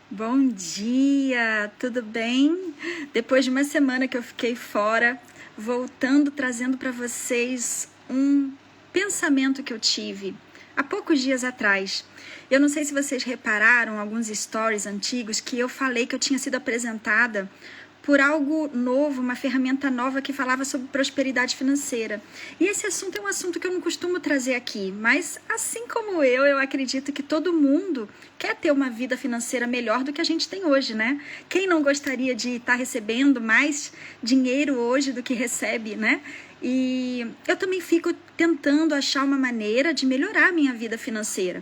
Bom dia, tudo bem? Depois de uma semana que eu fiquei fora, voltando, trazendo para vocês um pensamento que eu tive há poucos dias atrás. Eu não sei se vocês repararam alguns stories antigos que eu falei que eu tinha sido apresentada por algo novo, uma ferramenta nova que falava sobre prosperidade financeira. E esse assunto é um assunto que eu não costumo trazer aqui, mas assim como eu acredito que todo mundo quer ter uma vida financeira melhor do que a gente tem hoje, né? Quem não gostaria de estar recebendo mais dinheiro hoje do que recebe, né? E eu também fico tentando achar uma maneira de melhorar a minha vida financeira.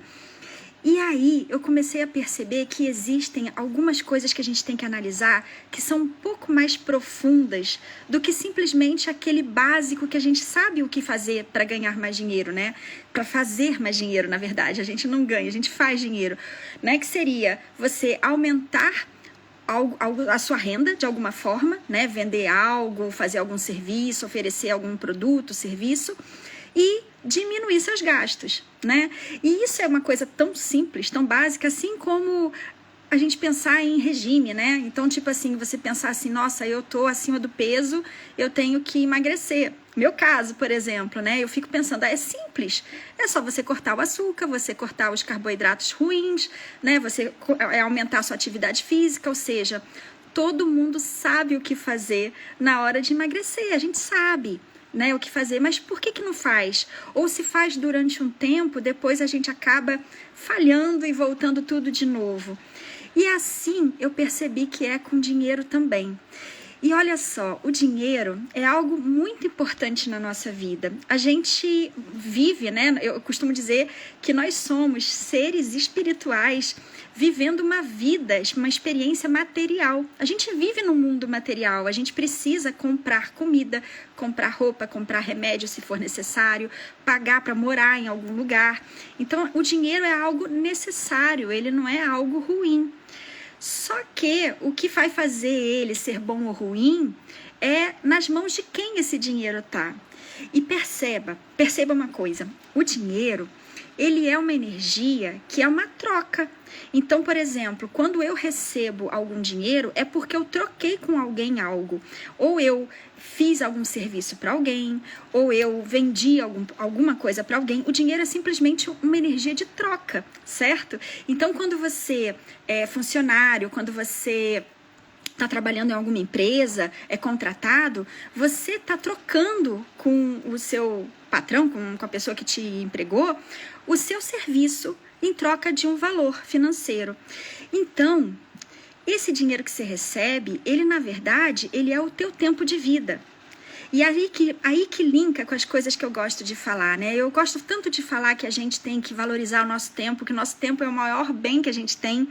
E aí eu comecei a perceber que existem algumas coisas que a gente tem que analisar que são um pouco mais profundas do que simplesmente aquele básico que a gente sabe o que fazer para ganhar mais dinheiro, né? Para fazer mais dinheiro, na verdade. A gente não ganha, a gente faz dinheiro, né? Que seria você aumentar a sua renda de alguma forma, né? Vender algo, fazer algum serviço, oferecer algum produto, serviço e diminuir seus gastos, né? E isso é uma coisa tão simples, tão básica, assim como a gente pensar em regime, né? Então, tipo assim, você pensar assim, nossa, eu tô acima do peso, eu tenho que emagrecer. Meu caso, por exemplo, né? Eu fico pensando, é simples. É só você cortar o açúcar, você cortar os carboidratos ruins, né? Você aumentar a sua atividade física, ou seja, todo mundo sabe o que fazer na hora de emagrecer, a gente sabe, né, o que fazer, mas por que não faz? Ou se faz durante um tempo, depois a gente acaba falhando e voltando tudo de novo. E assim eu percebi que é com dinheiro também. E olha só, o dinheiro é algo muito importante na nossa vida. A gente vive, né? Eu costumo dizer que nós somos seres espirituais vivendo uma vida, uma experiência material. A gente vive no mundo material, a gente precisa comprar comida, comprar roupa, comprar remédio se for necessário, pagar para morar em algum lugar. Então, o dinheiro é algo necessário, ele não é algo ruim. Só que o que vai fazer ele ser bom ou ruim é nas mãos de quem esse dinheiro está. E perceba uma coisa, o dinheiro, ele é uma energia que é uma troca. Então, por exemplo, quando eu recebo algum dinheiro, é porque eu troquei com alguém algo. Ou eu fiz algum serviço para alguém, ou eu vendi alguma coisa para alguém. O dinheiro é simplesmente uma energia de troca, certo? Então, quando você é funcionário, quando você está trabalhando em alguma empresa, é contratado, você está trocando com o seu patrão, com a pessoa que te empregou, o seu serviço em troca de um valor financeiro. Então, esse dinheiro que você recebe, ele na verdade, ele é o teu tempo de vida. E aí que linka com as coisas que eu gosto de falar, né? Eu gosto tanto de falar que a gente tem que valorizar o nosso tempo, que o nosso tempo é o maior bem que a gente tem.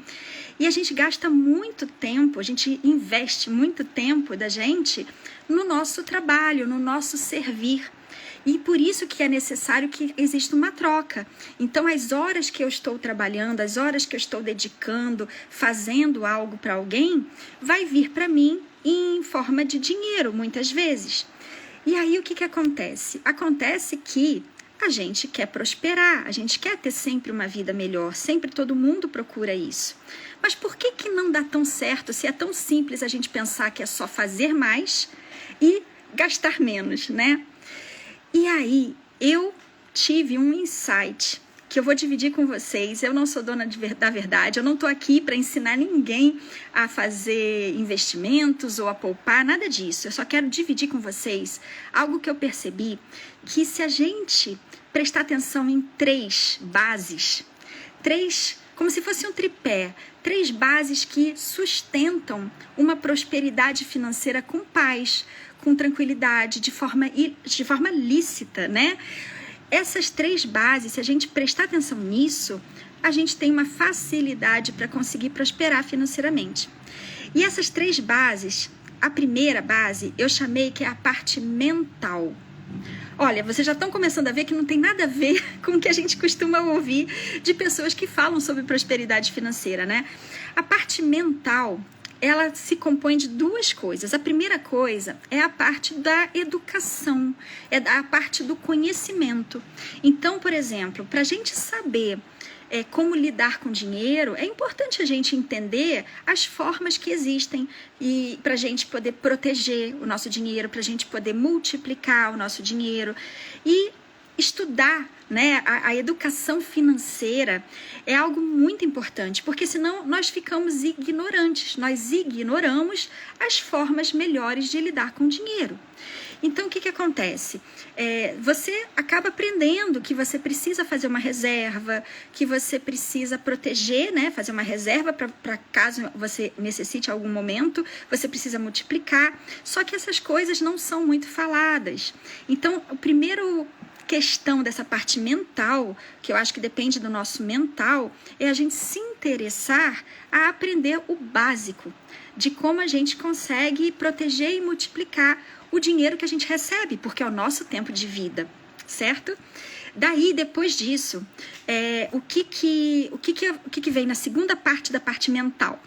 E a gente gasta muito tempo, a gente investe muito tempo da gente no nosso trabalho, no nosso servir. E por isso que é necessário que exista uma troca. Então, as horas que eu estou trabalhando, as horas que eu estou dedicando, fazendo algo para alguém, vai vir para mim em forma de dinheiro, muitas vezes. E aí, o que acontece? Acontece que a gente quer prosperar, a gente quer ter sempre uma vida melhor, sempre todo mundo procura isso. Mas por que não dá tão certo se é tão simples a gente pensar que é só fazer mais e gastar menos, né? E aí, eu tive um insight que eu vou dividir com vocês. Eu não sou dona da verdade, eu não estou aqui para ensinar ninguém a fazer investimentos ou a poupar, nada disso. Eu só quero dividir com vocês algo que eu percebi, que se a gente prestar atenção em três bases, como se fosse um tripé, 3 bases que sustentam uma prosperidade financeira com paz, com tranquilidade, de forma lícita, né? Essas 3 bases, se a gente prestar atenção nisso, a gente tem uma facilidade para conseguir prosperar financeiramente. E essas 3 bases, a primeira base, eu chamei que é a parte mental. Olha, vocês já estão começando a ver que não tem nada a ver com o que a gente costuma ouvir de pessoas que falam sobre prosperidade financeira, né? A parte mental, ela se compõe de 2 coisas. A primeira coisa é a parte da educação, é a parte do conhecimento. Então, por exemplo, para a gente saber como lidar com dinheiro, é importante a gente entender as formas que existem e para a gente poder proteger o nosso dinheiro, para a gente poder multiplicar o nosso dinheiro e estudar, né? A educação financeira é algo muito importante, porque senão nós ficamos ignorantes, nós ignoramos as formas melhores de lidar com o dinheiro. Então, o que acontece? Você acaba aprendendo que você precisa fazer uma reserva, que você precisa proteger, né? Fazer uma reserva para caso você necessite algum momento, você precisa multiplicar. Só que essas coisas não são muito faladas. Então, o primeiro questão dessa parte mental, que eu acho que depende do nosso mental, é a gente se interessar a aprender o básico de como a gente consegue proteger e multiplicar o dinheiro que a gente recebe, porque é o nosso tempo de vida, certo? Daí, depois disso, o que vem na segunda parte da parte mental?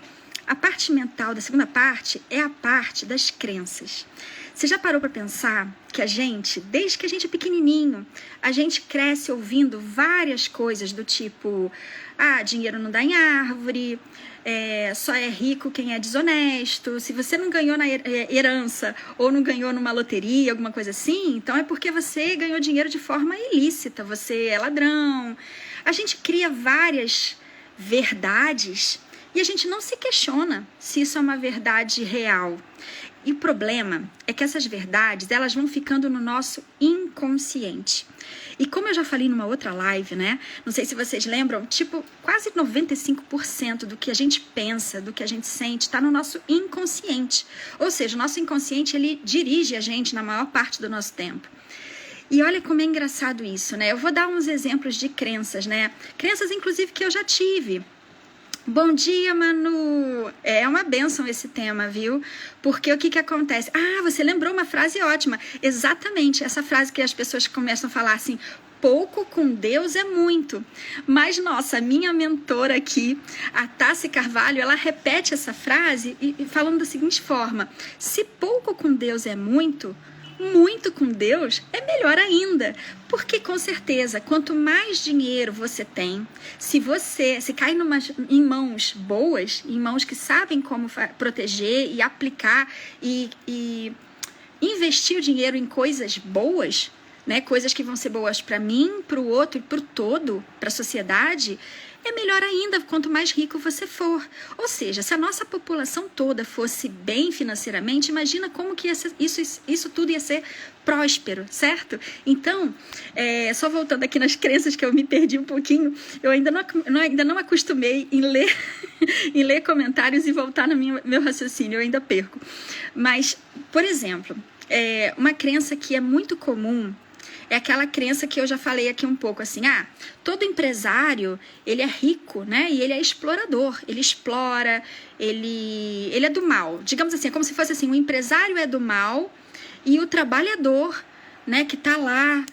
A parte mental da segunda parte é a parte das crenças. Você já parou para pensar que a gente, desde que a gente é pequenininho, a gente cresce ouvindo várias coisas do tipo, dinheiro não dá em árvore, só é rico quem é desonesto, se você não ganhou na herança ou não ganhou numa loteria, alguma coisa assim, então é porque você ganhou dinheiro de forma ilícita, você é ladrão. A gente cria várias verdades e a gente não se questiona se isso é uma verdade real. E o problema é que essas verdades, elas vão ficando no nosso inconsciente. E como eu já falei numa outra live, né? Não sei se vocês lembram, quase 95% do que a gente pensa, do que a gente sente, está no nosso inconsciente. Ou seja, o nosso inconsciente, ele dirige a gente na maior parte do nosso tempo. E olha como é engraçado isso, né? Eu vou dar uns exemplos de crenças, né? Crenças, inclusive, que eu já tive. Bom dia, Manu! É uma bênção esse tema, viu? Porque o que acontece? Você lembrou uma frase ótima. Exatamente, essa frase que as pessoas começam a falar assim, pouco com Deus é muito. Mas, nossa, minha mentora aqui, a Tassi Carvalho, ela repete essa frase e falando da seguinte forma, se pouco com Deus é muito com Deus é melhor ainda, porque com certeza, quanto mais dinheiro você tem, se cai em mãos boas, em mãos que sabem como proteger e aplicar e investir o dinheiro em coisas boas, né, coisas que vão ser boas para mim, para o outro e para o todo, para a sociedade, é melhor ainda quanto mais rico você for. Ou seja, se a nossa população toda fosse bem financeiramente, imagina como que isso tudo ia ser próspero, certo? Então, só voltando aqui nas crenças que eu me perdi um pouquinho, eu ainda não acostumei em ler comentários e voltar no meu raciocínio, eu ainda perco. Mas, por exemplo, uma crença que é muito comum é aquela crença que eu já falei aqui um pouco, assim, todo empresário, ele é rico, né, e ele é explorador, ele explora, ele é do mal, digamos assim, é como se fosse assim, o empresário é do mal e o trabalhador, né, que tá lá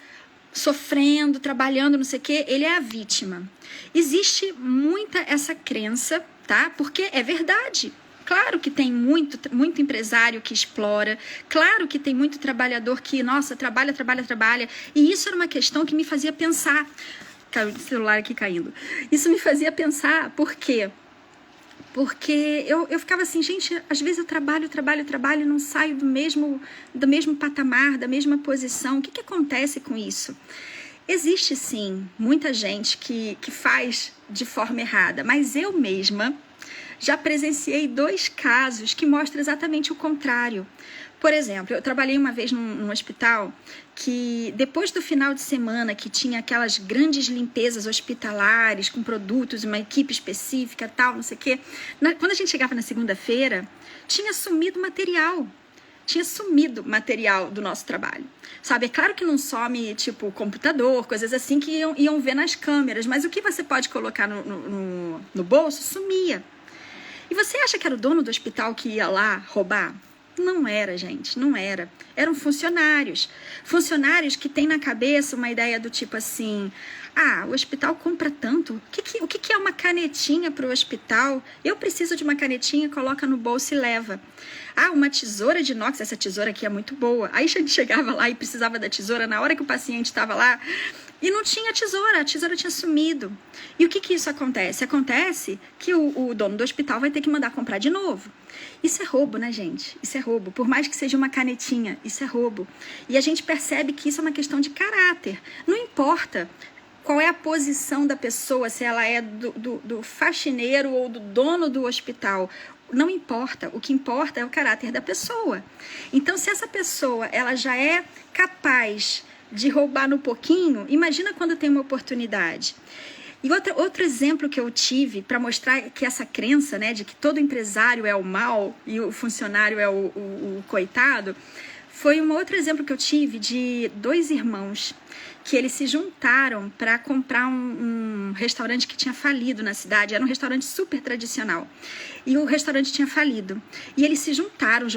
sofrendo, trabalhando, não sei o quê, ele é a vítima. Existe muita essa crença, tá, porque é verdade. Claro que tem muito empresário que explora, claro que tem muito trabalhador que, nossa, trabalha, e isso era uma questão que me fazia pensar, caiu o celular aqui caindo, isso me fazia pensar, por quê? Porque eu ficava assim, gente, às vezes eu trabalho e não saio do mesmo patamar, da mesma posição, o que acontece com isso? Existe sim, muita gente que faz de forma errada, mas eu mesma já presenciei 2 casos que mostram exatamente o contrário. Por exemplo, eu trabalhei uma vez num hospital que depois do final de semana que tinha aquelas grandes limpezas hospitalares com produtos, uma equipe específica, tal, não sei o quê, quando a gente chegava na segunda-feira, tinha sumido material do nosso trabalho, sabe? É claro que não some, tipo, computador, coisas assim que iam ver nas câmeras, mas o que você pode colocar no bolso, sumia. E você acha que era o dono do hospital que ia lá roubar? Não era, gente, não era. Eram funcionários. Funcionários que têm na cabeça uma ideia do tipo assim, o hospital compra tanto. O que é uma canetinha para o hospital? Eu preciso de uma canetinha, coloca no bolso e leva. Uma tesoura de inox, essa tesoura aqui é muito boa. Aí a gente chegava lá e precisava da tesoura, na hora que o paciente estava lá, E não tinha a tesoura tinha sumido. E o que isso acontece? Acontece que o dono do hospital vai ter que mandar comprar de novo. Isso é roubo, né, gente? Isso é roubo. Por mais que seja uma canetinha, isso é roubo. E a gente percebe que isso é uma questão de caráter. Não importa qual é a posição da pessoa, se ela é do faxineiro ou do dono do hospital. Não importa. O que importa é o caráter da pessoa. Então, se essa pessoa ela já é capaz de roubar no pouquinho, imagina quando tem uma oportunidade. E outro exemplo que eu tive para mostrar que essa crença, né, de que todo empresário é o mal e o funcionário é o coitado, foi um outro exemplo que eu tive de 2 irmãos que eles se juntaram para comprar um restaurante que tinha falido na cidade. Era um restaurante super tradicional. E o restaurante tinha falido. E eles se juntaram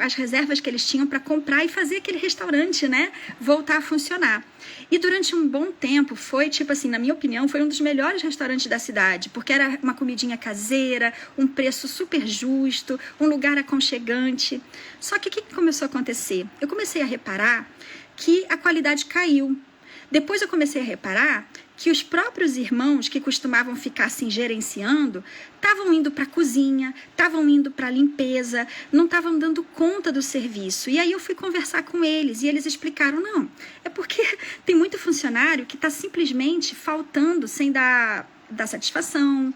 as reservas que eles tinham para comprar e fazer aquele restaurante, né, voltar a funcionar. E durante um bom tempo, foi tipo assim, na minha opinião, foi um dos melhores restaurantes da cidade, porque era uma comidinha caseira, um preço super justo, um lugar aconchegante. Só que o que começou a acontecer? Eu comecei a reparar que a qualidade caiu. Depois eu comecei a reparar que os próprios irmãos que costumavam ficar assim gerenciando estavam indo para a cozinha, estavam indo para a limpeza, não estavam dando conta do serviço. E aí eu fui conversar com eles e eles explicaram, não, é porque tem muito funcionário que está simplesmente faltando sem dar satisfação.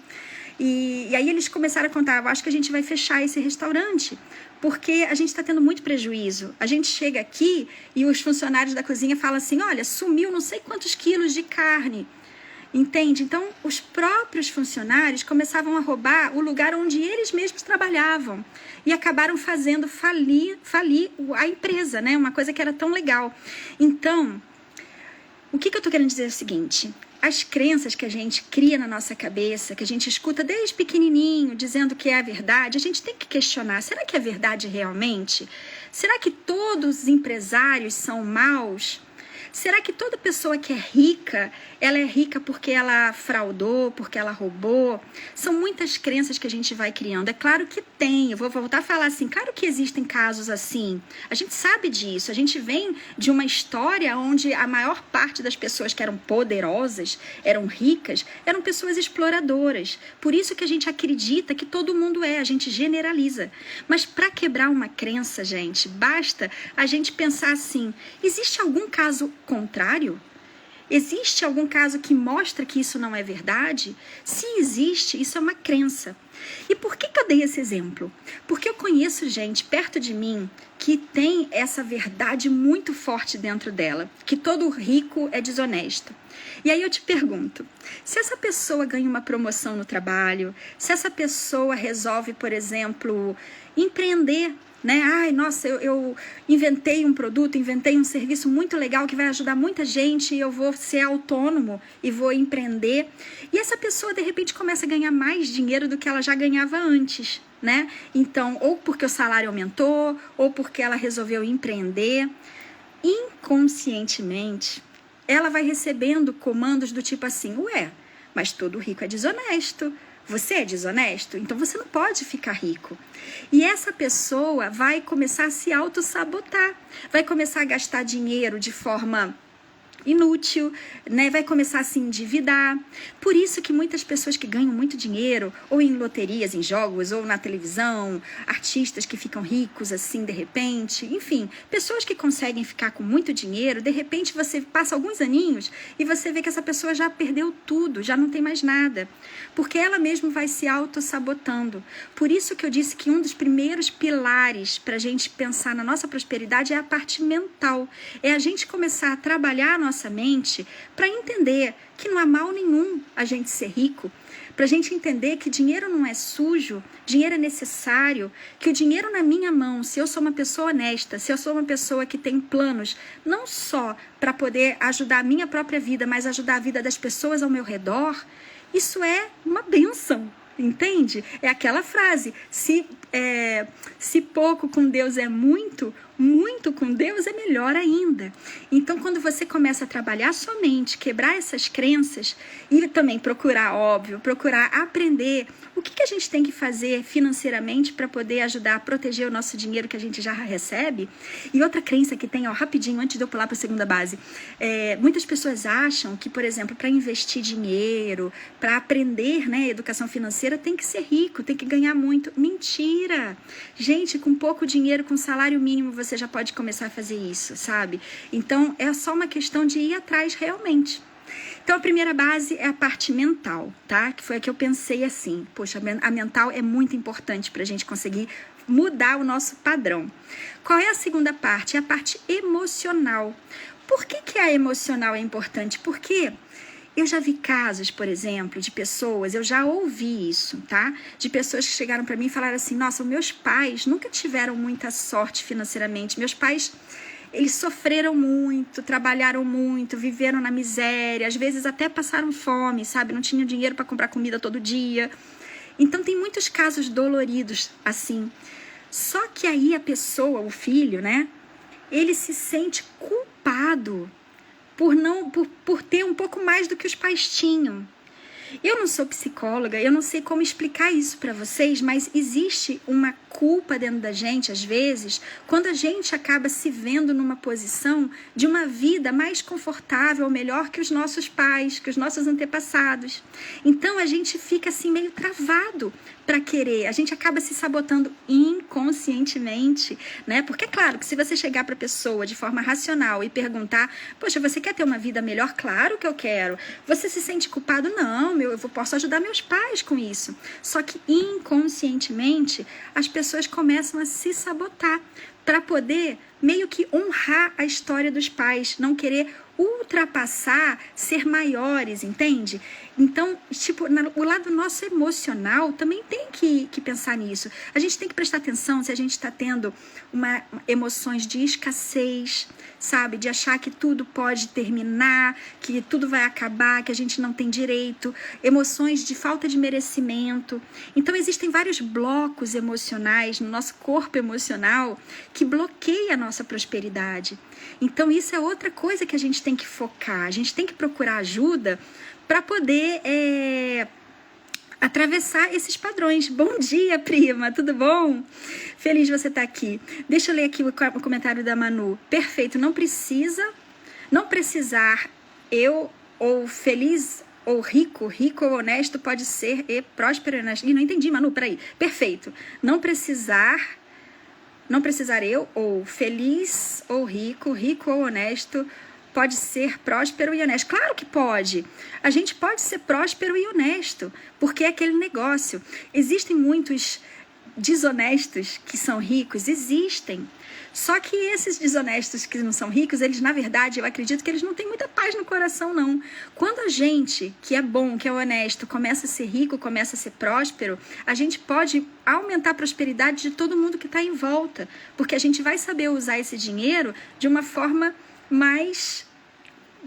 E aí eles começaram a contar, eu acho que a gente vai fechar esse restaurante, porque a gente está tendo muito prejuízo. A gente chega aqui e os funcionários da cozinha falam assim, olha, sumiu não sei quantos quilos de carne, entende? Então, os próprios funcionários começavam a roubar o lugar onde eles mesmos trabalhavam e acabaram fazendo falir a empresa, né? Uma coisa que era tão legal. Então, o que eu estou querendo dizer é o seguinte, as crenças que a gente cria na nossa cabeça, que a gente escuta desde pequenininho, dizendo que é a verdade, a gente tem que questionar, será que é verdade realmente? Será que todos os empresários são maus? Será que toda pessoa que é rica, ela é rica porque ela fraudou, porque ela roubou? São muitas crenças que a gente vai criando. É claro que tem, eu vou voltar a falar assim, claro que existem casos assim. A gente sabe disso, a gente vem de uma história onde a maior parte das pessoas que eram poderosas, eram ricas, eram pessoas exploradoras. Por isso que a gente acredita que todo mundo a gente generaliza. Mas para quebrar uma crença, gente, basta a gente pensar assim, existe algum caso contrário? Existe algum caso que mostra que isso não é verdade? Se existe, isso é uma crença. E por que eu dei esse exemplo? Porque eu conheço gente perto de mim que tem essa verdade muito forte dentro dela, que todo rico é desonesto. E aí eu te pergunto, se essa pessoa ganha uma promoção no trabalho, se essa pessoa resolve, por exemplo, empreender, né? Ai, nossa, eu inventei um produto, inventei um serviço muito legal que vai ajudar muita gente e eu vou ser autônomo e vou empreender. E essa pessoa, de repente, começa a ganhar mais dinheiro do que ela já ganhava antes, né? Então, ou porque o salário aumentou, ou porque ela resolveu empreender. Inconscientemente, ela vai recebendo comandos do tipo assim, ué, mas todo rico é desonesto. Você é desonesto? Então você não pode ficar rico. E essa pessoa vai começar a se auto-sabotar, vai começar a gastar dinheiro de forma inútil, né? Vai começar a se endividar. Por isso que muitas pessoas que ganham muito dinheiro, ou em loterias, em jogos, ou na televisão, artistas que ficam ricos assim de repente, enfim, pessoas que conseguem ficar com muito dinheiro, de repente você passa alguns aninhos e você vê que essa pessoa já perdeu tudo, já não tem mais nada, porque ela mesma vai se auto-sabotando. Por isso que eu disse que um dos primeiros pilares para a gente pensar na nossa prosperidade é a parte mental, é a gente começar a trabalhar a nossa mente para entender que não há mal nenhum a gente ser rico, para a gente entender que dinheiro não é sujo, dinheiro é necessário, que o dinheiro na minha mão, se eu sou uma pessoa honesta, se eu sou uma pessoa que tem planos, não só para poder ajudar a minha própria vida, mas ajudar a vida das pessoas ao meu redor, isso é uma bênção. Entende? É aquela frase, se pouco com Deus é muito, muito com Deus é melhor ainda. Então, quando você começa a trabalhar a sua mente, quebrar essas crenças e também procurar aprender o que a gente tem que fazer financeiramente para poder ajudar a proteger o nosso dinheiro que a gente já recebe. E outra crença que tem, rapidinho, antes de eu pular para a segunda base, muitas pessoas acham que, por exemplo, para investir dinheiro, para aprender, né, educação financeira, tem que ser rico, tem que ganhar muito. Mentira! Gente, com pouco dinheiro, com salário mínimo, você já pode começar a fazer isso, sabe? Então, é só uma questão de ir atrás realmente. Então, a primeira base é a parte mental, tá? Que foi a que eu pensei assim. Poxa, a mental é muito importante para a gente conseguir mudar o nosso padrão. Qual é a segunda parte? É a parte emocional. Por que a emocional é importante? Porque eu já vi casos, por exemplo, de pessoas, eu já ouvi isso, tá? De pessoas que chegaram para mim e falaram assim, nossa, meus pais nunca tiveram muita sorte financeiramente. Meus pais, eles sofreram muito, trabalharam muito, viveram na miséria, às vezes até passaram fome, sabe? Não tinham dinheiro para comprar comida todo dia. Então, tem muitos casos doloridos assim. Só que aí a pessoa, o filho, né? Ele se sente culpado por ter um pouco mais do que os pais tinham. Eu não sou psicóloga, eu não sei como explicar isso para vocês, mas existe uma culpa dentro da gente, às vezes, quando a gente acaba se vendo numa posição de uma vida mais confortável, melhor que os nossos pais, que os nossos antepassados. Então, a gente fica assim meio travado para querer, a gente acaba se sabotando inconscientemente, né? Porque é claro que se você chegar para a pessoa de forma racional e perguntar, poxa, você quer ter uma vida melhor? Claro que eu quero. Você se sente culpado? Não, eu posso ajudar meus pais com isso. Só que inconscientemente as pessoas começam a se sabotar para poder meio que honrar a história dos pais, não querer ultrapassar, ser maiores, entende? Então, tipo, o lado nosso emocional também tem que pensar nisso. A gente tem que prestar atenção se a gente está tendo emoções de escassez, sabe? De achar que tudo pode terminar, que tudo vai acabar, que a gente não tem direito. Emoções de falta de merecimento. Então, existem vários blocos emocionais no nosso corpo emocional que bloqueiam a nossa prosperidade. Então, isso é outra coisa que a gente tem que focar. A gente tem que procurar ajuda para poder atravessar esses padrões. Bom dia, prima, tudo bom? Feliz de você estar aqui. Deixa eu ler aqui o comentário da Manu. Perfeito, não precisar eu ou feliz ou rico ou honesto pode ser e próspero e honesto. Ih, não entendi, Manu, peraí. Perfeito, não precisar eu ou feliz ou rico ou honesto pode ser próspero e honesto. Claro que pode. A gente pode ser próspero e honesto, porque é aquele negócio. Existem muitos desonestos que são ricos? Existem. Só que esses desonestos que não são ricos, eles, na verdade, eu acredito que eles não têm muita paz no coração, não. Quando a gente, que é bom, que é honesto, começa a ser rico, começa a ser próspero, a gente pode aumentar a prosperidade de todo mundo que está em volta, porque a gente vai saber usar esse dinheiro de uma forma mais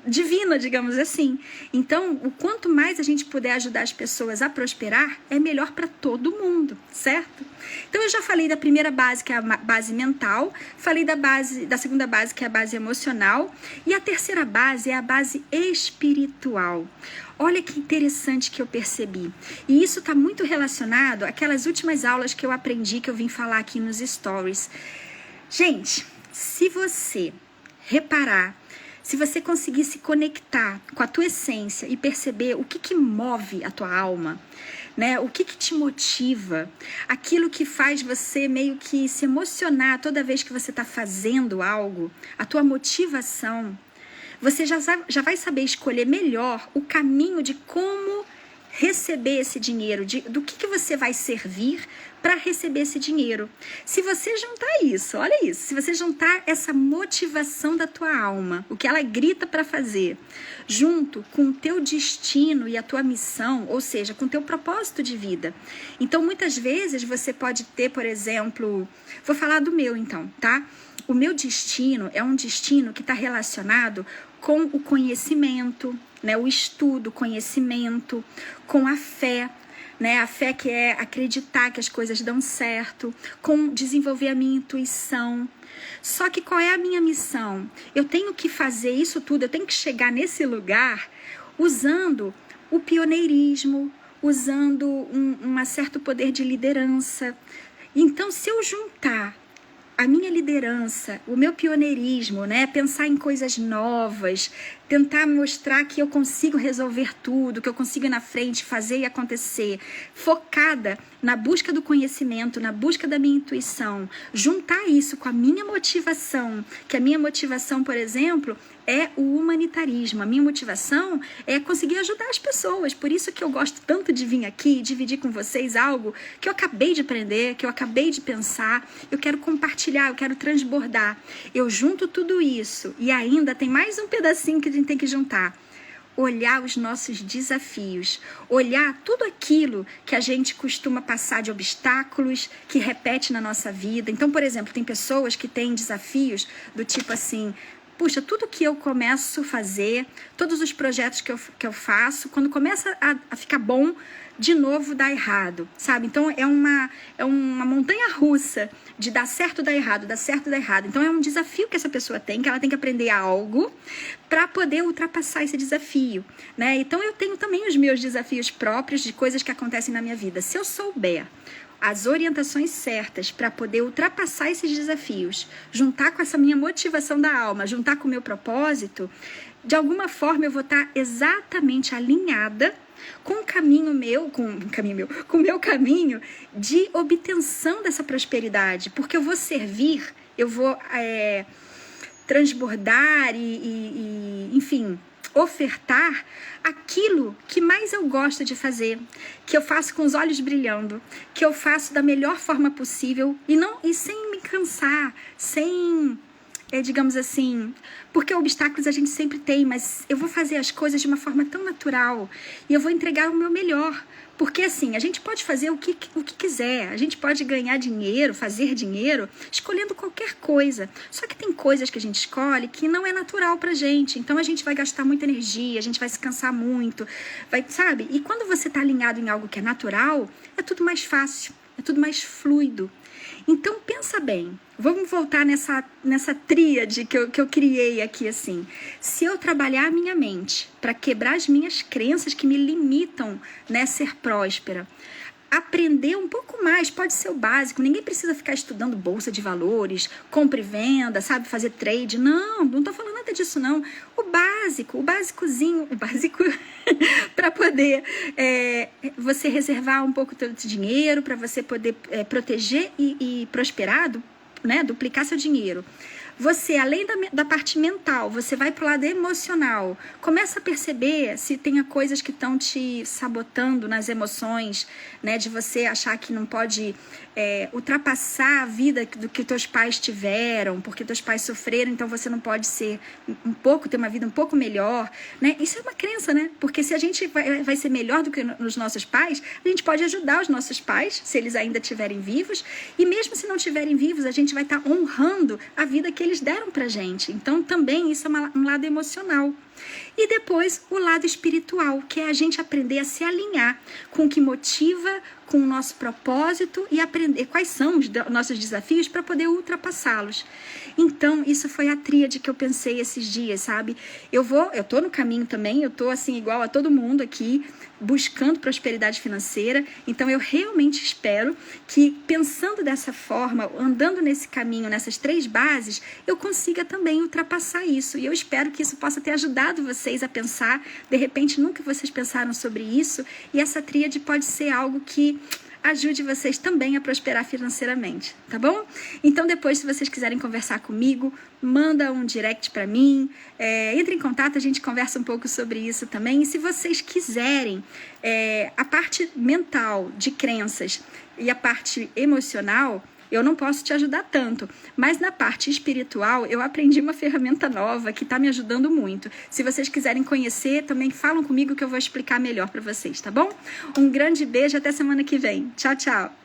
divina, digamos assim. Então, o quanto mais a gente puder ajudar as pessoas a prosperar, é melhor para todo mundo, certo? Então, eu já falei da primeira base, que é a base mental, falei da segunda base, que é a base emocional, e a terceira base é a base espiritual. Olha que interessante que eu percebi. E isso está muito relacionado àquelas últimas aulas que eu aprendi, que eu vim falar aqui nos stories. Gente, se você reparar, se você conseguir se conectar com a tua essência e perceber o que move a tua alma, né? O que te motiva, aquilo que faz você meio que se emocionar toda vez que você está fazendo algo, a tua motivação, você já vai saber escolher melhor o caminho de como receber esse dinheiro, do que você vai servir para receber esse dinheiro. Se você juntar isso, olha isso, se você juntar essa motivação da tua alma, o que ela grita para fazer, junto com o teu destino e a tua missão, ou seja, com o teu propósito de vida. Então, muitas vezes você pode ter, por exemplo, vou falar do meu então, tá? O meu destino é um destino que está relacionado com o conhecimento, né? O estudo, o conhecimento, com a fé. né? A fé que é acreditar que as coisas dão certo, com desenvolver a minha intuição. Só que qual é a minha missão? Eu tenho que fazer isso tudo, eu tenho que chegar nesse lugar usando o pioneirismo, usando um certo poder de liderança. Então, se eu juntar a minha liderança, o meu pioneirismo, né? Pensar em coisas novas, tentar mostrar que eu consigo resolver tudo, que eu consigo ir na frente, fazer e acontecer, focada na busca do conhecimento, na busca da minha intuição, juntar isso com a minha motivação, que a minha motivação, por exemplo, é o humanitarismo. A minha motivação é conseguir ajudar as pessoas. Por isso que eu gosto tanto de vir aqui e dividir com vocês algo que eu acabei de aprender, que eu acabei de pensar. Eu quero compartilhar, eu quero transbordar. Eu junto tudo isso e ainda tem mais um pedacinho que a gente tem que juntar. Olhar os nossos desafios, olhar tudo aquilo que a gente costuma passar de obstáculos, que repete na nossa vida. Então, por exemplo, tem pessoas que têm desafios do tipo assim: puxa, tudo que eu começo a fazer, todos os projetos que eu faço, quando começa a ficar bom, de novo dá errado, sabe? Então é uma montanha russa de dar certo, dar errado, dar certo, dar errado. Então é um desafio que essa pessoa tem, que ela tem que aprender algo para poder ultrapassar esse desafio, né? Então eu tenho também os meus desafios próprios de coisas que acontecem na minha vida. Se eu souber as orientações certas para poder ultrapassar esses desafios, juntar com essa minha motivação da alma, juntar com o meu propósito, de alguma forma eu vou estar exatamente alinhada com o caminho meu, com o meu caminho de obtenção dessa prosperidade, porque eu vou servir, eu vou transbordar enfim, ofertar aquilo que mais eu gosto de fazer, que eu faço com os olhos brilhando, que eu faço da melhor forma possível e sem me cansar, sem, digamos assim, porque obstáculos a gente sempre tem, mas eu vou fazer as coisas de uma forma tão natural e eu vou entregar o meu melhor. Porque assim, a gente pode fazer o que quiser, a gente pode ganhar dinheiro, fazer dinheiro, escolhendo qualquer coisa. Só que tem coisas que a gente escolhe que não é natural pra gente. Então a gente vai gastar muita energia, a gente vai se cansar muito, sabe? E quando você tá alinhado em algo que é natural, é tudo mais fácil, é tudo mais fluido. Então pensa bem, vamos voltar nessa tríade que eu criei aqui assim. Se eu trabalhar a minha mente para quebrar as minhas crenças que me limitam, né, ser próspera, aprender um pouco mais, pode ser o básico, ninguém precisa ficar estudando bolsa de valores, compra e venda, sabe, fazer trade, não tô falando nada disso não, o básico para poder você reservar um pouco do seu dinheiro, para você poder proteger e prosperar, né, duplicar seu dinheiro. Você, além da parte mental, você vai para o lado emocional. Começa a perceber se tem coisas que estão te sabotando nas emoções, né? De você achar que não pode ultrapassar a vida do que teus pais tiveram, porque teus pais sofreram, então você não pode ter uma vida um pouco melhor, né? Isso é uma crença, né? Porque se a gente vai ser melhor do que os nossos pais, a gente pode ajudar os nossos pais, se eles ainda estiverem vivos, e mesmo se não estiverem vivos, a gente vai estar honrando a vida que eles deram pra gente. Então também isso é um lado emocional. E depois o lado espiritual, que é a gente aprender a se alinhar com o que motiva, com o nosso propósito e aprender quais são os nossos desafios para poder ultrapassá-los. Então, isso foi a tríade que eu pensei esses dias, sabe? Eu tô no caminho também, eu tô assim igual a todo mundo aqui, buscando prosperidade financeira. Então, eu realmente espero que pensando dessa forma, andando nesse caminho, nessas 3 bases, eu consiga também ultrapassar isso. E eu espero que isso possa ter ajudado vocês a pensar, de repente nunca vocês pensaram sobre isso, e essa tríade pode ser algo que ajude vocês também a prosperar financeiramente, tá bom? Então depois, se vocês quiserem conversar comigo, manda um direct pra mim, entre em contato, a gente conversa um pouco sobre isso também. E se vocês quiserem a parte mental de crenças e a parte emocional, eu não posso te ajudar tanto, mas na parte espiritual eu aprendi uma ferramenta nova que está me ajudando muito. Se vocês quiserem conhecer, também falam comigo que eu vou explicar melhor para vocês, tá bom? Um grande beijo, até semana que vem. Tchau, tchau!